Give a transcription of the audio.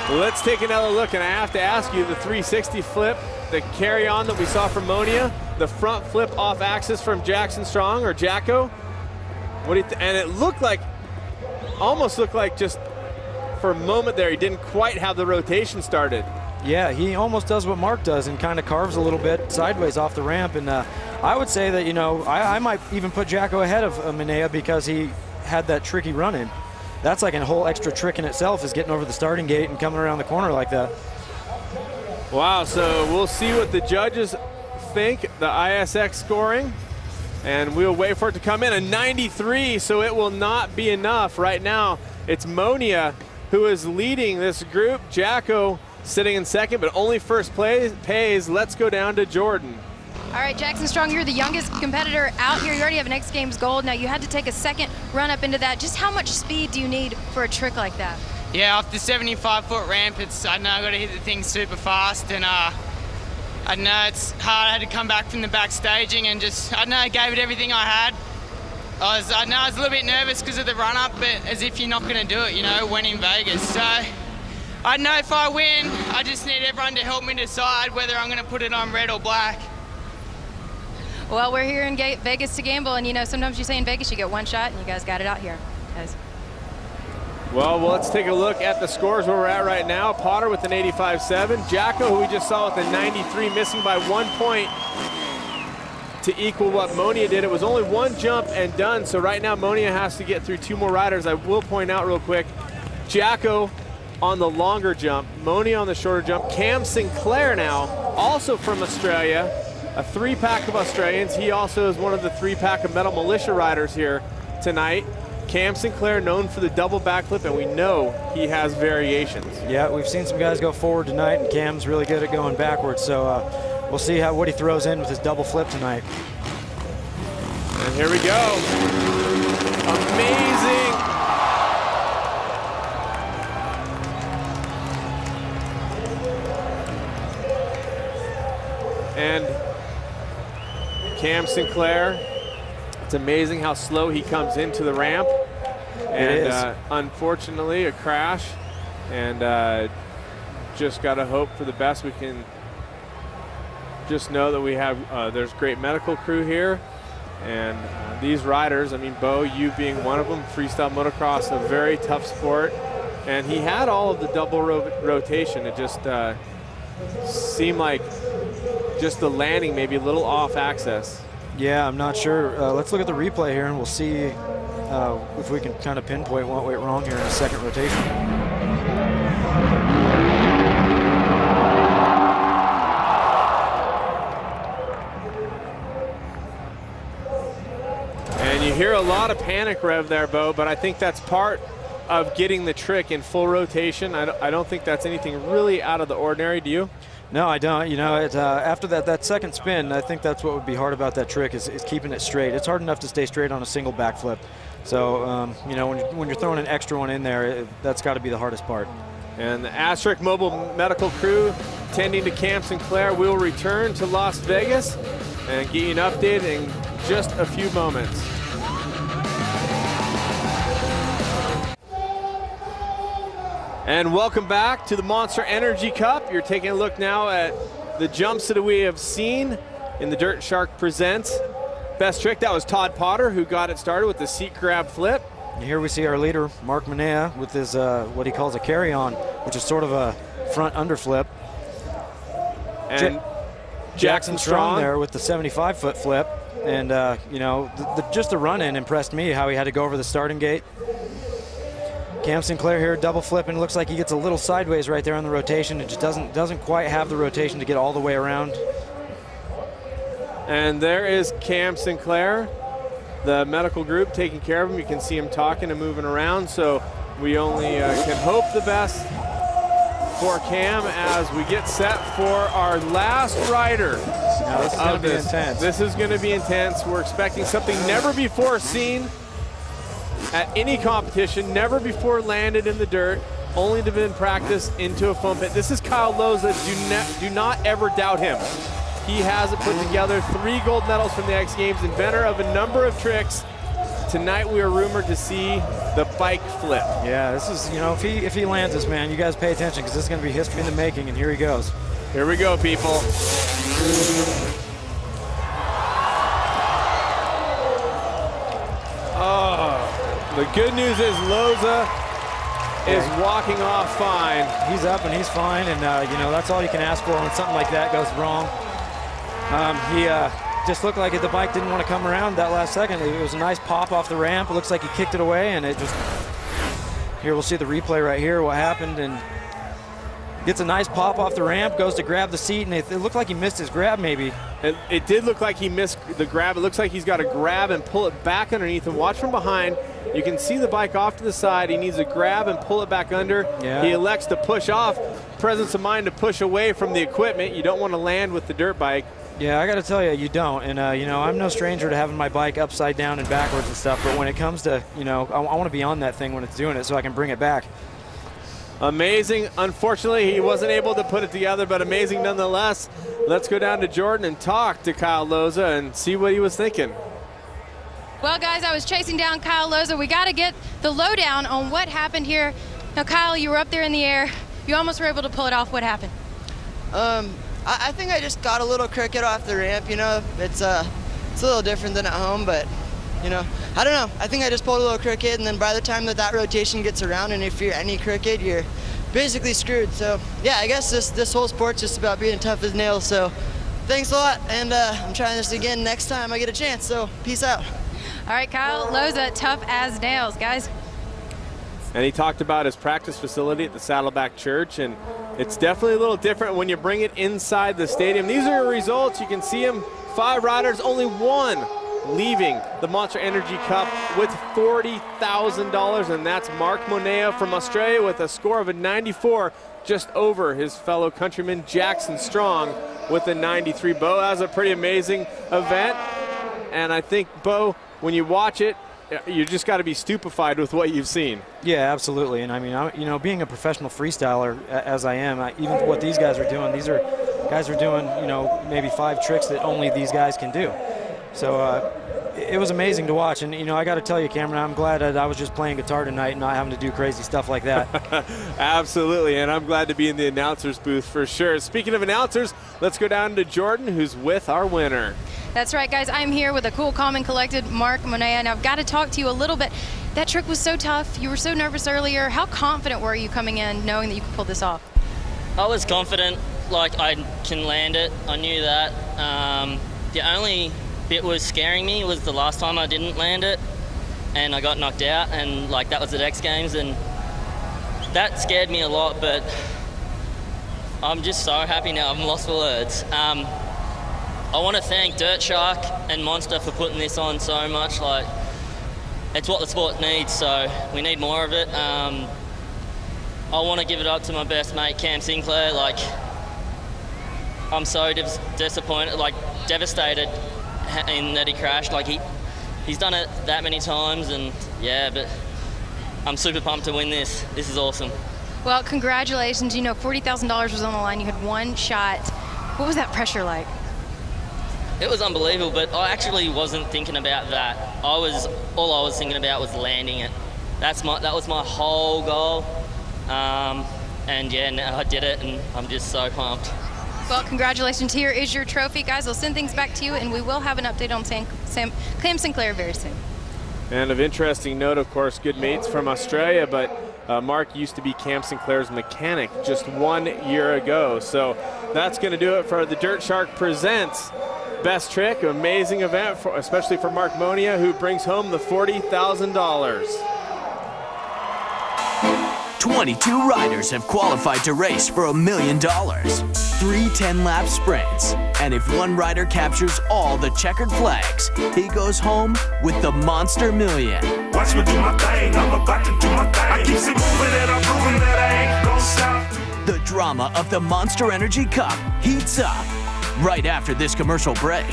Let's take another look, and I have to ask you, the 360 flip, the carry on that we saw from Monia, the front flip off axis from Jackson Strong, or Jacko. What do you and it looked like, almost looked like just for a moment there, he didn't quite have the rotation started. Yeah, he almost does what Mark does and kind of carves a little bit sideways off the ramp. And I would say that, you know, I might even put Jacko ahead of Minea because he had that tricky run in. That's like a whole extra trick in itself, is getting over the starting gate and coming around the corner like that. Wow, so we'll see what the judges think, the ISX scoring, and we'll wait for it to come in. A 93, so it will not be enough. Right now, it's Monia who is leading this group. Jacko sitting in second, but only first pays. Let's go down to Jordan. All right, Jackson Strong, you're the youngest competitor out here. You already have an X Games gold. Now, you had to take a second run up into that. Just how much speed do you need for a trick like that? Yeah, off the 75-foot ramp, I know I got to hit the thing super fast, and I know it's hard. I had to come back from the back staging and just, I know I gave it everything I had. I know I was a little bit nervous because of the run-up, but as if you're not going to do it, you know, when in Vegas. So I know if I win, I just need everyone to help me decide whether I'm going to put it on red or black. Well, we're here in Vegas to gamble, and you know, sometimes you say in Vegas you get one shot, and you guys got it out here, guys. Well, let's take a look at the scores where we're at right now. Potter with an 85.7. Jacko, who we just saw with a 93, missing by 1 point to equal what Monia did. It was only one jump and done, so right now Monia has to get through 2 more riders. I will point out real quick, Jacko on the longer jump, Monia on the shorter jump. Cam Sinclair now, also from Australia, a 3-pack of Australians. He also is one of the 3-pack of Metal Militia riders here tonight. Cam Sinclair, known for the double backflip, and we know he has variations. Yeah, we've seen some guys go forward tonight, and Cam's really good at going backwards, so we'll see what he throws in with his double flip tonight. And here we go. Amazing. And Cam Sinclair, it's amazing how slow he comes into the ramp. And unfortunately, a crash. And just got to hope for the best. We can just know that we have, there's great medical crew here. And these riders, I mean, Bo, you being one of them, freestyle motocross, a very tough sport. And he had all of the double rotation. It just seemed like just the landing maybe a little off axis. Yeah, I'm not sure. Let's look at the replay here, and we'll see if we can kind of pinpoint what went wrong here in the second rotation. And you hear a lot of panic rev there, Bo, but I think that's part of getting the trick in full rotation. I don't think that's anything really out of the ordinary, do you? No, I don't. You know, after that second spin, I think that's what would be hard about that trick is keeping it straight. It's hard enough to stay straight on a single backflip. So, you know, when you're throwing an extra one in there, that's got to be the hardest part. And the Asterisk Mobile medical crew tending to Cam Sinclair will return to Las Vegas and get you an update in just a few moments. And welcome back to the Monster Energy Cup. You're taking a look now at the jumps that we have seen in the Dirt Shark Presents best trick. That was Todd Potter who got it started with the seat grab flip. And here we see our leader, Mark Minea, with his what he calls a carry-on, which is sort of a front underflip. And Jackson Strong there with the 75-foot flip. And, you know, just the run-in impressed me, how he had to go over the starting gate. Cam Sinclair here double flipping. Looks like he gets a little sideways right there on the rotation. It just doesn't quite have the rotation to get all the way around. And there is Cam Sinclair, the medical group taking care of him. You can see him talking and moving around. So we only can hope the best for Cam as we get set for our last rider. Now this is going to be intense. This is going to be intense. We're expecting something never before seen at any competition, never before landed in the dirt, only to have been practiced into a foam pit. This is Kyle Loza. Do not ever doubt him. He has it put together. 3 gold medals from the X Games, inventor of a number of tricks. Tonight we are rumored to see the bike flip. Yeah, this is, you know, if he lands this, man, you guys pay attention because this is going to be history in the making, and here he goes. Here we go, people. Oh, the good news is Loza is walking off fine. He's up and he's fine, and you know, that's all you can ask for when something like that goes wrong. He just looked like the bike didn't want to come around that last second. It was a nice pop off the ramp. It looks like he kicked it away, and it just, here we'll see the replay right here, what happened, and gets a nice pop off the ramp, goes to grab the seat, and it looked like he missed his grab maybe. It did look like he missed the grab. It looks like he's got to grab and pull it back underneath and watch from behind. You can see the bike off to the side. He needs to grab and pull it back under. Yeah. He elects to push off. Presence of mind to push away from the equipment. You don't want to land with the dirt bike. Yeah, I got to tell you, you don't. And, you know, I'm no stranger to having my bike upside down and backwards and stuff, but when it comes to, you know, I want to be on that thing when it's doing it so I can bring it back. Amazing. Unfortunately, he wasn't able to put it together, but amazing nonetheless. Let's go down to Jordan and talk to Kyle Loza and see what he was thinking. Well, guys, I was chasing down Kyle Loza. We got to get the lowdown on what happened here. Now, Kyle, you were up there in the air. You almost were able to pull it off. What happened? I think I just got a little crooked off the ramp, you know. It's a little different than at home, but, you know, I don't know. I think I just pulled a little crooked, and then by the time that rotation gets around, and if you're any crooked, you're basically screwed. So, yeah, I guess this whole sport's just about being tough as nails. So, thanks a lot, and I'm trying this again next time I get a chance, so peace out. All right, Kyle Loza, tough as nails, guys. And he talked about his practice facility at the Saddleback Church, and it's definitely a little different when you bring it inside the stadium. These are your results. You can see them. 5 riders, only 1 leaving the Monster Energy Cup with $40,000, and that's Mark Monea from Australia with a score of a 94, just over his fellow countryman Jackson Strong with a 93. Bo has a pretty amazing event, and I think, Bo, when you watch it, you just got to be stupefied with what you've seen. Yeah, absolutely. And I mean, you know, being a professional freestyler as I am, even what these guys are doing, these are guys are doing, you know, maybe 5 tricks that only these guys can do. So it was amazing to watch. And, you know, I got to tell you, Cameron, I'm glad that I was just playing guitar tonight and not having to do crazy stuff like that. Absolutely. And I'm glad to be in the announcer's booth for sure. Speaking of announcers, let's go down to Jordan, who's with our winner. That's right, guys. I'm here with a cool, calm, and collected Mark Monea, and I've got to talk to you a little bit. That trick was so tough. You were so nervous earlier. How confident were you coming in knowing that you could pull this off? I was confident, like I can land it. I knew that. The only bit was scaring me was the last time I didn't land it, and I got knocked out, and like that was at X Games, and that scared me a lot, but I'm just so happy now. I'm lost for words. I want to thank Dirt Shark and Monster for putting this on so much. Like, it's what the sport needs, so we need more of it. I want to give it up to my best mate, Cam Sinclair. Like, I'm so disappointed, like devastated in that he crashed. Like, he's done it that many times, and yeah, but I'm super pumped to win this. This is awesome. Well, congratulations. You know, $40,000 was on the line. You had 1 shot. What was that pressure like? It was unbelievable, but I actually wasn't thinking about that. All I was thinking about was landing it. That was my whole goal. And yeah, now I did it, and I'm just so pumped. Well, congratulations. Here is your trophy, guys. I'll send things back to you, and we will have an update on Cam Sinclair very soon. And of interesting note, of course, good mates from Australia, but Mark used to be Cam Sinclair's mechanic just 1 year ago. So that's going to do it for the Dirt Shark Presents Best Trick. Amazing event, especially for Mark Monea, who brings home the $40,000. 22 riders have qualified to race for $1 million. 3 10-lap sprints. And if one rider captures all the checkered flags, he goes home with the Monster Million. Watch me do my thing, I'm about to do my thing. I keep it moving and I'm proving that I ain't gonna stop. The drama of the Monster Energy Cup heats up right after this commercial break.